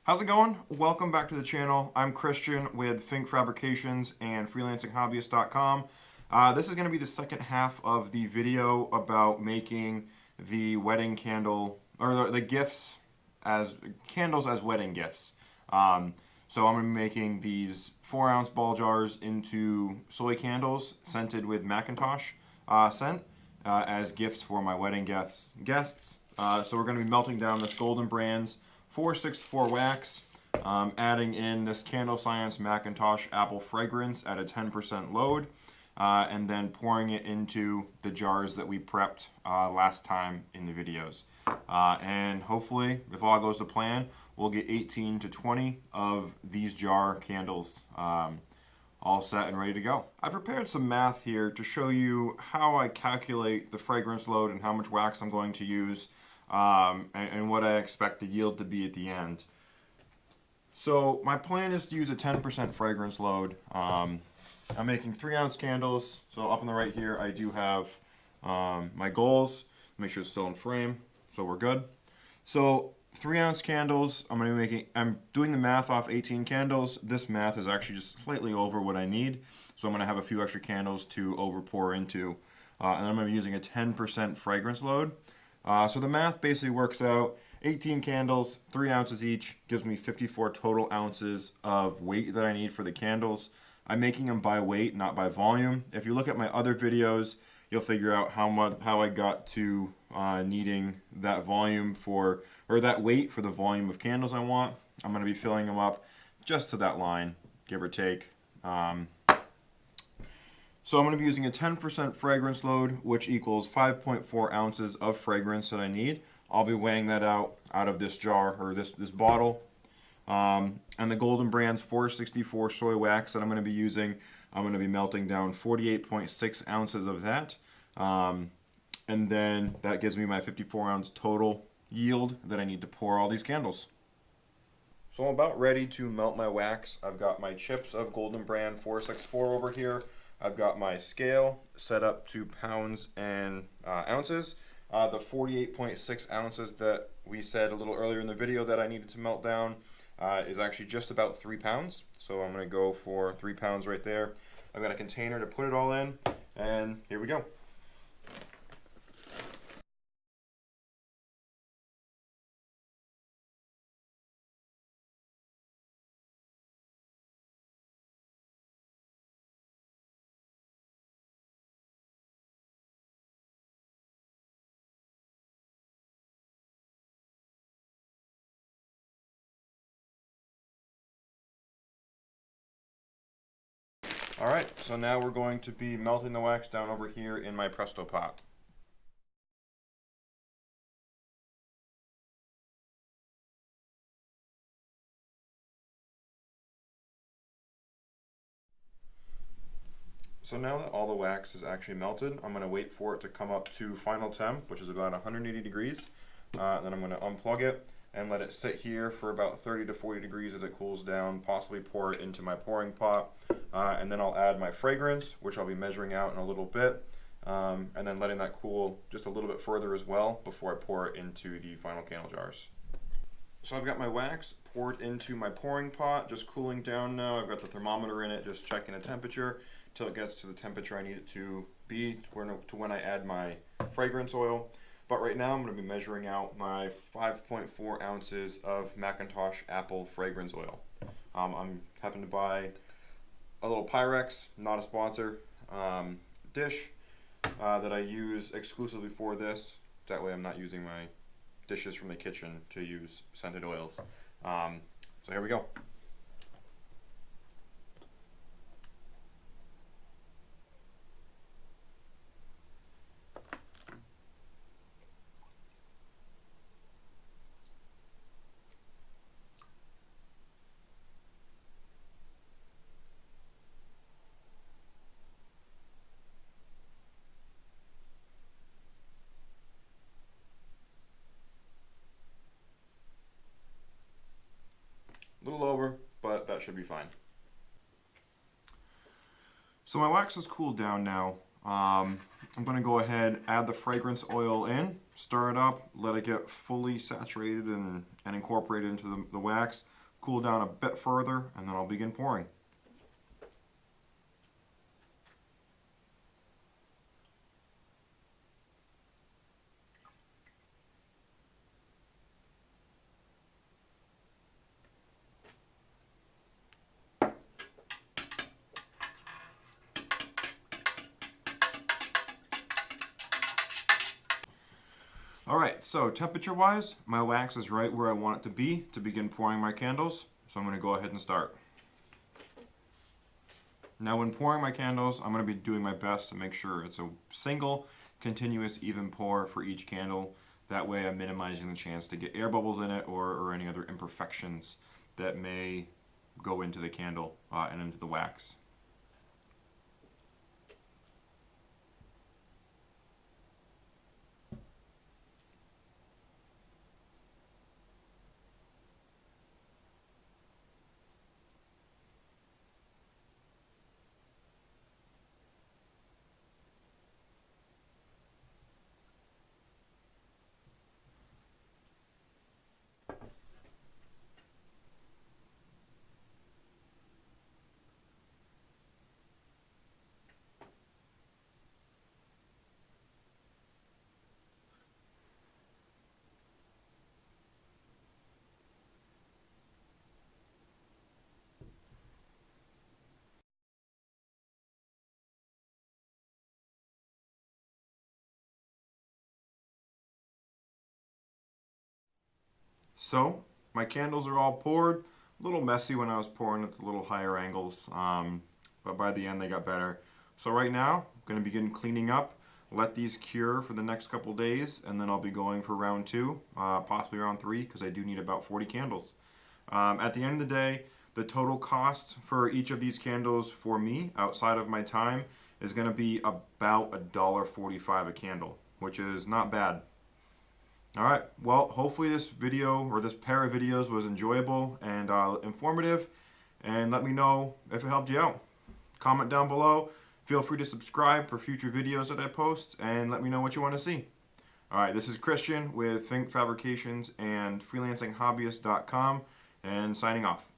How's it going? Welcome back to the channel. I'm Christian with Fink Fabrications and freelancinghobbyist.com. This is going to be the second half of the video about making the wedding candle, or the gifts as candles as wedding gifts. So I'm going to be making these 4-ounce ball jars into soy candles scented with Macintosh scent as gifts for my wedding guests. So we're going to be melting down this Golden Brands 464 wax, adding in this Candle Science Macintosh Apple Fragrance at a 10% load, and then pouring it into the jars that we prepped last time in the videos. And hopefully, if all goes to plan, we'll get 18 to 20 of these jar candles all set and ready to go. I prepared some math here to show you how I calculate the fragrance load and how much wax I'm going to use. And what I expect the yield to be at the end. So my plan is to use a 10% fragrance load. I'm making 3-ounce candles. So up on the right here, I do have my goals. Make sure it's still in frame, so we're good. So 3-ounce candles. I'm doing the math off 18 candles. This math is actually just slightly over what I need. So I'm going to have a few extra candles to over pour into, and I'm going to be using a 10% fragrance load. So the math basically works out 18 candles, 3 ounces each, gives me 54 total ounces of weight that I need for the candles. I'm making them by weight, not by volume. If you look at my other videos, you'll figure out how I got to needing that volume or that weight for the volume of candles I want. I'm going to be filling them up just to that line, give or take. So I'm going to be using a 10% fragrance load, which equals 5.4 ounces of fragrance that I need. I'll be weighing that out of this jar, or this bottle. And the Golden Brands 464 soy wax that I'm going to be using, I'm going to be melting down 48.6 ounces of that. And then that gives me my 54-ounce total yield that I need to pour all these candles. So I'm about ready to melt my wax. I've got my chips of Golden Brand 464 over here. I've got my scale set up to pounds and ounces. The 48.6 ounces that we said a little earlier in the video that I needed to melt down is actually just about 3 pounds. So I'm going to go for 3 pounds right there. I've got a container to put it all in, and here we go. Alright, so now we're going to be melting the wax down over here in my Presto pot. So now that all the wax is actually melted, I'm going to wait for it to come up to final temp, which is about 180 degrees. Then I'm going to unplug it and let it sit here for about 30 to 40 degrees as it cools down, possibly pour it into my pouring pot. And then I'll add my fragrance, which I'll be measuring out in a little bit, and then letting that cool just a little bit further as well before I pour it into the final candle jars. So I've got my wax poured into my pouring pot, just cooling down now. I've got the thermometer in it, just checking the temperature till it gets to the temperature I need it to be to when I add my fragrance oil. But right now I'm going to be measuring out my 5.4 ounces of Macintosh Apple Fragrance Oil. I'm having to buy a little Pyrex, not a sponsor, dish that I use exclusively for this. That way I'm not using my dishes from the kitchen to use scented oils. So here we go. A little over, but that should be fine. So my wax is cooled down now. I'm going to go ahead, add the fragrance oil in. stir it up, let it get fully saturated and incorporated into the wax, cool down a bit further, and then I'll begin pouring. Alright, so temperature-wise, my wax is right where I want it to be to begin pouring my candles. So I'm going to go ahead and start. Now when pouring my candles, I'm going to be doing my best to make sure it's a single, continuous, even pour for each candle. That way I'm minimizing the chance to get air bubbles in it or any other imperfections that may go into the candle and into the wax. So my candles are all poured. A little messy when I was pouring at the little higher angles, but by the end they got better. So right now, I'm going to begin cleaning up, let these cure for the next couple days, and then I'll be going for round 2, possibly round 3, because I do need about 40 candles. At the end of the day, the total cost for each of these candles for me, outside of my time, is going to be about $1.45 a candle, which is not bad. Alright, well, hopefully this video, or this pair of videos, was enjoyable and informative, and let me know if it helped you out. Comment down below, feel free to subscribe for future videos that I post, and let me know what you want to see. Alright, this is Christian with Think Fabrications and freelancinghobbyist.com, and signing off.